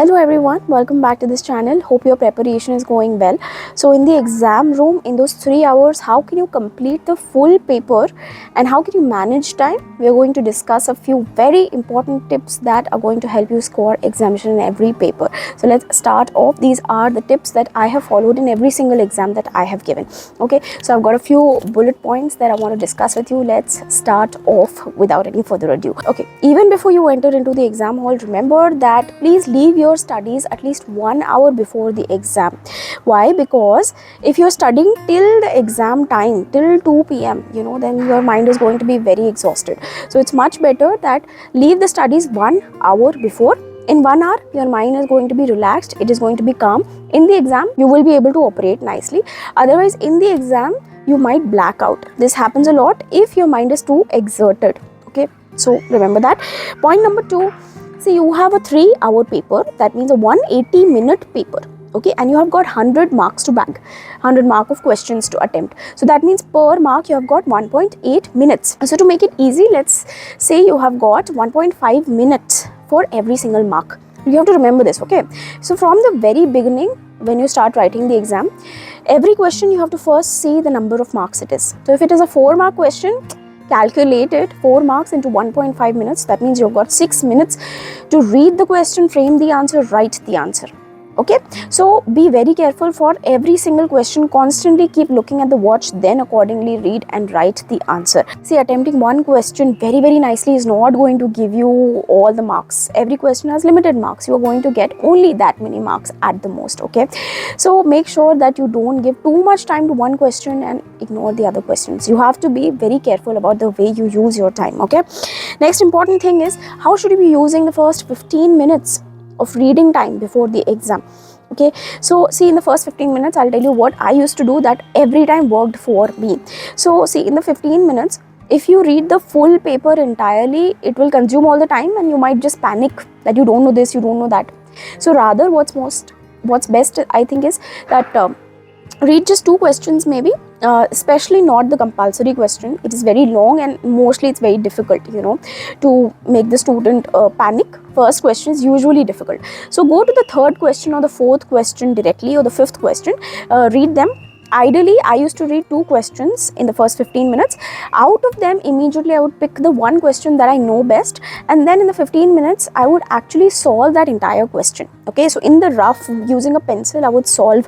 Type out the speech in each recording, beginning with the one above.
Hello everyone, welcome back to this channel. Hope your preparation is going well. So in the exam room, in those 3 hours, how can you complete the full paper and how can you manage time? We are going to discuss a few very important tips that are going to help you score examination in every paper. So let's start off. These are the tips that I have followed in every single exam that I have given. Okay, so I've got a few bullet points that I want to discuss with you. Let's start off without any further ado. Okay, even before you enter into the exam hall, remember that please leave your studies at least 1 hour before the exam. Why? Because if you're studying till the exam time, till 2 p.m, then your mind is going to be very exhausted. So it's much better that leave the studies 1 hour before. In 1 hour, your mind is going to be relaxed, it is going to be calm. In the exam, you will be able to operate nicely. Otherwise, in the exam, you might black out. This happens a lot if your mind is too exerted. Okay, so remember that. Point number 2, see, you have a 3-hour paper, that means a 180-minute paper. Okay, and you have got 100 marks to bag, 100 mark of questions to attempt. So that means per mark you have got 1.8 minutes. So to make it easy, let's say you have got 1.5 minutes for every single mark. You have to remember this, okay? So from the very beginning, when you start writing the exam, every question you have to first see the number of marks it is. So if it is a 4-mark question, calculate it, 4 marks into 1.5 minutes. That means you've got 6 minutes to read the question, frame the answer, write the answer. Okay, so be very careful for every single question. Constantly keep looking at the watch, then accordingly read and write the answer. See, attempting one question very nicely is not going to give you all the marks. Every question has limited marks. You are going to get only that many marks at the most. Okay, so make sure that you don't give too much time to one question and ignore the other questions. You have to be very careful about the way you use your time. Okay, next important thing is, how should you be using the first 15 minutes of reading time before the exam? Okay, so see, in the first 15 minutes, I'll tell you what I used to do that every time worked for me. So see, in the 15 minutes, if you read the full paper entirely, it will consume all the time and you might just panic that you don't know this, you don't know that. So rather, what's best, I think, is that read just 2 questions maybe, especially not the compulsory question. It is very long and mostly it's very difficult, to make the student panic. First question is usually difficult. So go to the 3rd question or the 4th question directly, or the 5th question, read them. Ideally, I used to read 2 questions in the first 15 minutes. Out of them, immediately I would pick the one question that I know best, and then in the 15 minutes, I would actually solve that entire question. Okay, so in the rough, using a pencil, I would solve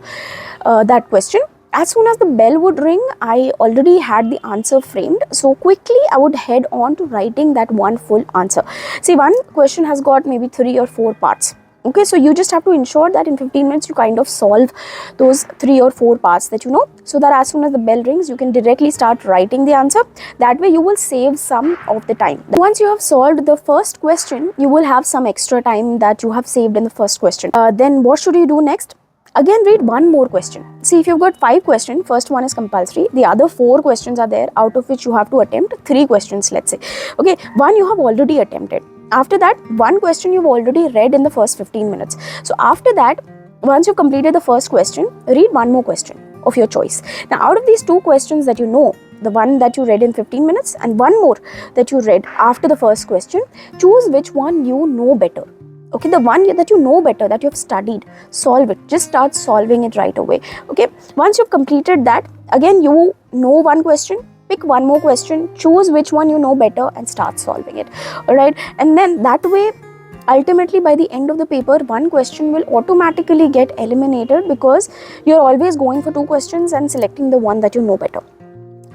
that question. As soon as the bell would ring, I already had the answer framed. So quickly, I would head on to writing that one full answer. See, one question has got maybe 3 or 4 parts. Okay, so you just have to ensure that in 15 minutes, you kind of solve those 3 or 4 parts that you know, so that as soon as the bell rings, you can directly start writing the answer. That way, you will save some of the time. Once you have solved the first question, you will have some extra time that you have saved in the first question. Then what should you do next? Again, read one more question. See, if you've got 5 questions, first one is compulsory, the other 4 questions are there, out of which you have to attempt 3 questions, let's say. Okay, one you have already attempted. After that, one question you've already read in the first 15 minutes. So after that, once you've completed the first question, read one more question of your choice. Now, out of these 2 questions that you know, the one that you read in 15 minutes and one more that you read after the first question, choose which one you know better. Okay, the one that you know better, that you have studied, solve it. Just start solving it right away. Okay, once you've completed that, again, you know one question, pick one more question, choose which one you know better and start solving it. All right, and then that way, ultimately by the end of the paper, one question will automatically get eliminated because you're always going for 2 questions and selecting the one that you know better.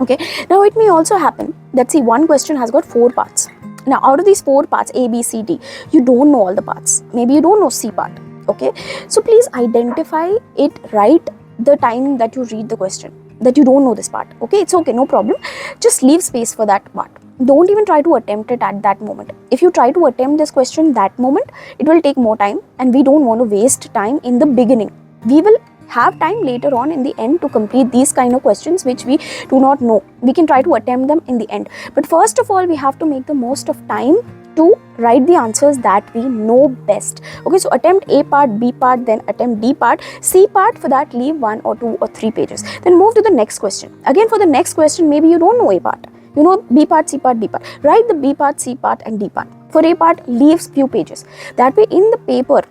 Okay, now it may also happen that, see, one question has got 4 parts. Now, out of these 4 parts, A, B, C, D, you don't know all the parts. Maybe you don't know C part. Okay, so please identify it right the time that you read the question, that you don't know this part. Okay, it's okay, no problem. Just leave space for that part. Don't even try to attempt it at that moment. If you try to attempt this question that moment, it will take more time, and we don't want to waste time in the beginning. We will have time later on in the end to complete these kind of questions which we do not know. We can try to attempt them in the end. But first of all, we have to make the most of time to write the answers that we know best. Okay, so attempt A part, B part, then attempt D part. C part, for that leave 1 or 2 or 3 pages. Then move to the next question. Again, for the next question, maybe you don't know A part. You know B part, C part, D part. Write the B part, C part and D part. For A part, leave few pages. That way in the paper,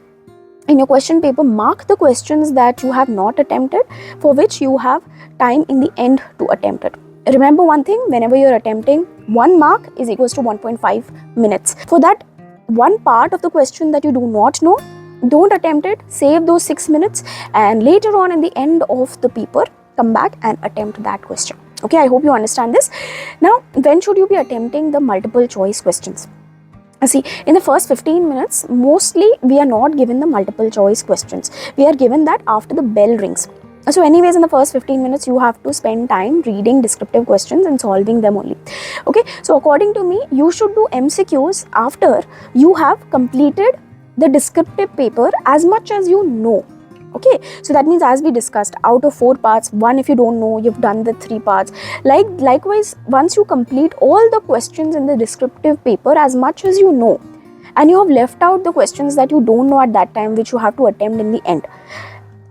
in your question paper, mark the questions that you have not attempted, for which you have time in the end to attempt it. Remember one thing, whenever you're attempting, 1 mark is equals to 1.5 minutes. For that one part of the question that you do not know, don't attempt it, save those 6 minutes, and later on in the end of the paper, come back and attempt that question. Okay, I hope you understand this. Now, when should you be attempting the multiple choice questions? See, in the first 15 minutes, mostly we are not given the multiple choice questions. We are given that after the bell rings. So anyways, in the first 15 minutes, you have to spend time reading descriptive questions and solving them only. Okay, so according to me, you should do MCQs after you have completed the descriptive paper as much as you know. Okay, so that means, as we discussed, out of 4 parts, 1 if you don't know, you've done the 3 parts. Likewise, once you complete all the questions in the descriptive paper as much as you know, and you have left out the questions that you don't know at that time, which you have to attempt in the end,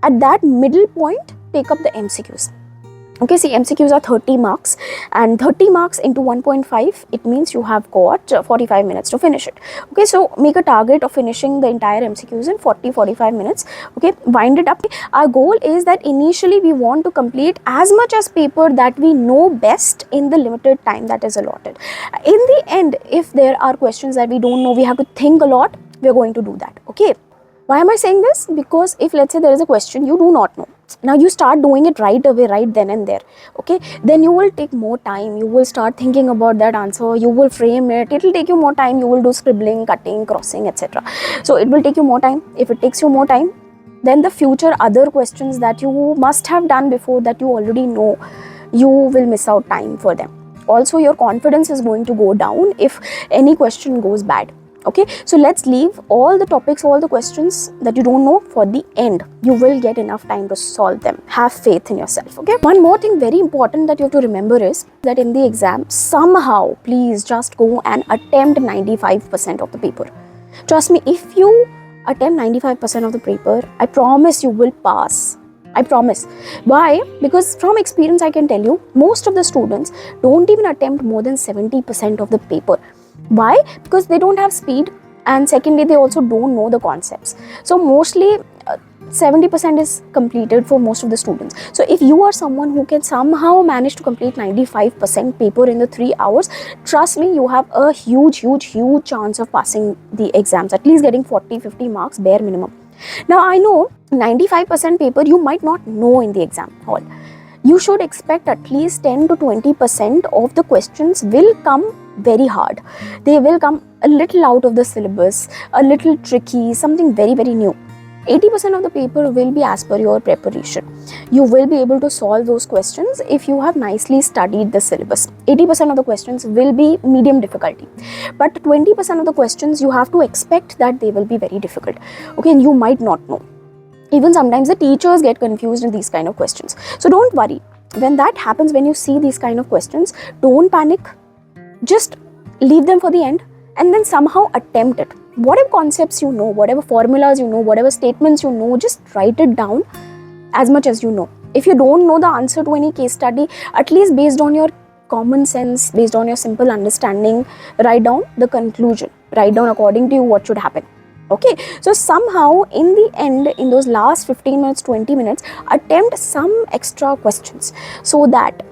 at that middle point, take up the MCQs. Okay, see, MCQs are 30 marks, and 30 marks into 1.5, it means you have got 45 minutes to finish it. Okay, so make a target of finishing the entire MCQs in 40-45 minutes. Okay, wind it up. Our goal is that initially we want to complete as much as paper that we know best in the limited time that is allotted. In the end, if there are questions that we don't know, we have to think a lot, we are going to do that. Okay, why am I saying this? Because if, let's say, there is a question you do not know, now you start doing it right away, right then and there. Okay, then you will take more time. You will start thinking about that answer. You will frame it. It will take you more time. You will do scribbling, cutting, crossing, etc. So it will take you more time. If it takes you more time, then the future other questions that you must have done before, that you already know, you will miss out time for them. Also, your confidence is going to go down if any question goes bad. Okay, so let's leave all the topics, all the questions that you don't know for the end. You will get enough time to solve them. Have faith in yourself. Okay, one more thing very important that you have to remember is that in the exam, somehow, please just go and attempt 95% of the paper. Trust me, if you attempt 95% of the paper, I promise you will pass. I promise. Why? Because from experience, I can tell you, most of the students don't even attempt more than 70% of the paper. Why? Because they don't have speed, and secondly, they also don't know the concepts. So mostly 70% is completed for most of the students. So if you are someone who can somehow manage to complete 95% paper in the 3 hours, trust me, you have a huge chance of passing the exams, at least getting 40-50 marks bare minimum. Now I know 95% paper you might not know in the exam hall. You should expect at least 10 to 20% of the questions will come very hard. They will come a little out of the syllabus, a little tricky, something very new. 80% of the paper will be as per your preparation. You will be able to solve those questions if you have nicely studied the syllabus. 80% of the questions will be medium difficulty, but 20% of the questions you have to expect that they will be very difficult. Okay, and you might not know. Even sometimes the teachers get confused in these kind of questions. So don't worry. When that happens, when you see these kind of questions, don't panic. Just leave them for the end and then somehow attempt it. Whatever concepts you know, whatever formulas you know, whatever statements you know, just write it down as much as you know. If you don't know the answer to any case study, at least based on your common sense, based on your simple understanding, write down the conclusion. Write down according to you what should happen. Okay, so somehow in the end, in those last 15 minutes, 20 minutes, attempt some extra questions so that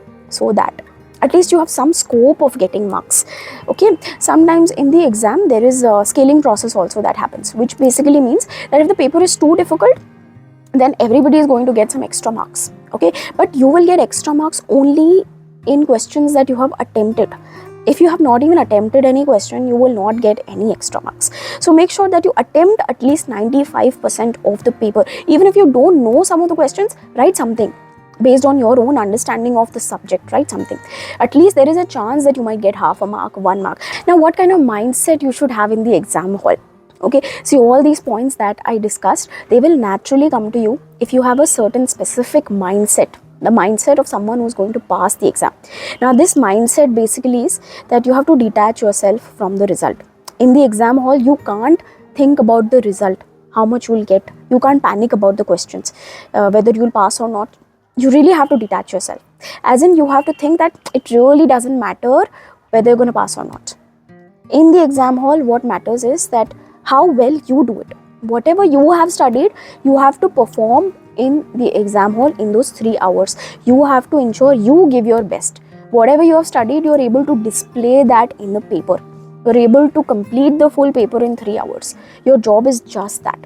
at least you have some scope of getting marks. Okay, sometimes in the exam there is a scaling process also that happens, which basically means that if the paper is too difficult, then everybody is going to get some extra marks. Okay, but you will get extra marks only in questions that you have attempted. If you have not even attempted any question, you will not get any extra marks. So make sure that you attempt at least 95% of the paper. Even if you don't know some of the questions, write something based on your own understanding of the subject. Write something. At least there is a chance that you might get half a mark, 1 mark. Now, what kind of mindset you should have in the exam hall? Okay, see, all these points that I discussed, they will naturally come to you if you have a certain specific mindset. The mindset of someone who's going to pass the exam. Now, this mindset basically is that you have to detach yourself from the result. In the exam hall, you can't think about the result, how much you will get. You can't panic about the questions, whether you will pass or not. You really have to detach yourself. As in, you have to think that it really doesn't matter whether you're going to pass or not. In the exam hall, what matters is that how well you do it. whatever you have studied, you have to perform in the exam hall in those 3 hours. You have to ensure you give your best. Whatever you have studied, you're able to display that in the paper. You're able to complete the full paper in 3 hours. Your job is just that.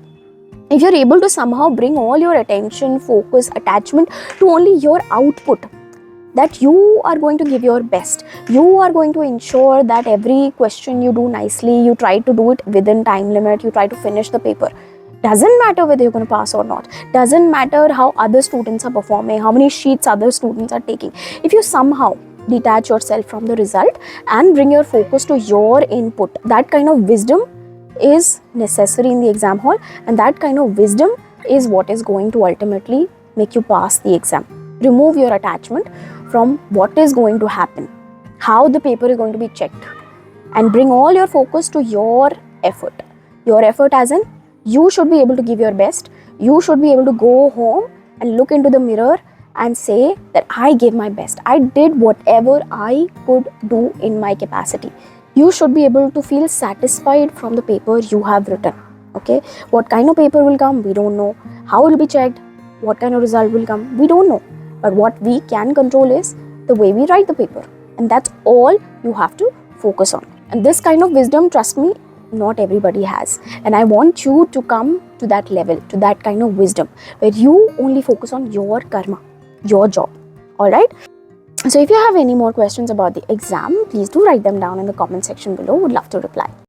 If you're able to somehow bring all your attention, focus, attachment to only your output, that you are going to give your best, you are going to ensure that every question you do nicely, you try to do it within time limit, you try to finish the paper. Doesn't matter whether you're going to pass or not. Doesn't matter how other students are performing, how many sheets other students are taking. If you somehow detach yourself from the result and bring your focus to your input, that kind of wisdom is necessary in the exam hall, and that kind of wisdom is what is going to ultimately make you pass the exam. Remove your attachment from what is going to happen, how the paper is going to be checked, and bring all your focus to your effort. Your effort as in, you should be able to give your best. You should be able to go home and look into the mirror and say that I gave my best. I did whatever I could do in my capacity. You should be able to feel satisfied from the paper you have written. Okay, what kind of paper will come, we don't know. How it will be checked, what kind of result will come, we don't know. But what we can control is the way we write the paper, and that's all you have to focus on. And this kind of wisdom, trust me, not everybody has. And I want you to come to that level, to that kind of wisdom where you only focus on your karma, your job. All right. So if you have any more questions about the exam, please do write them down in the comment section below. Would love to reply.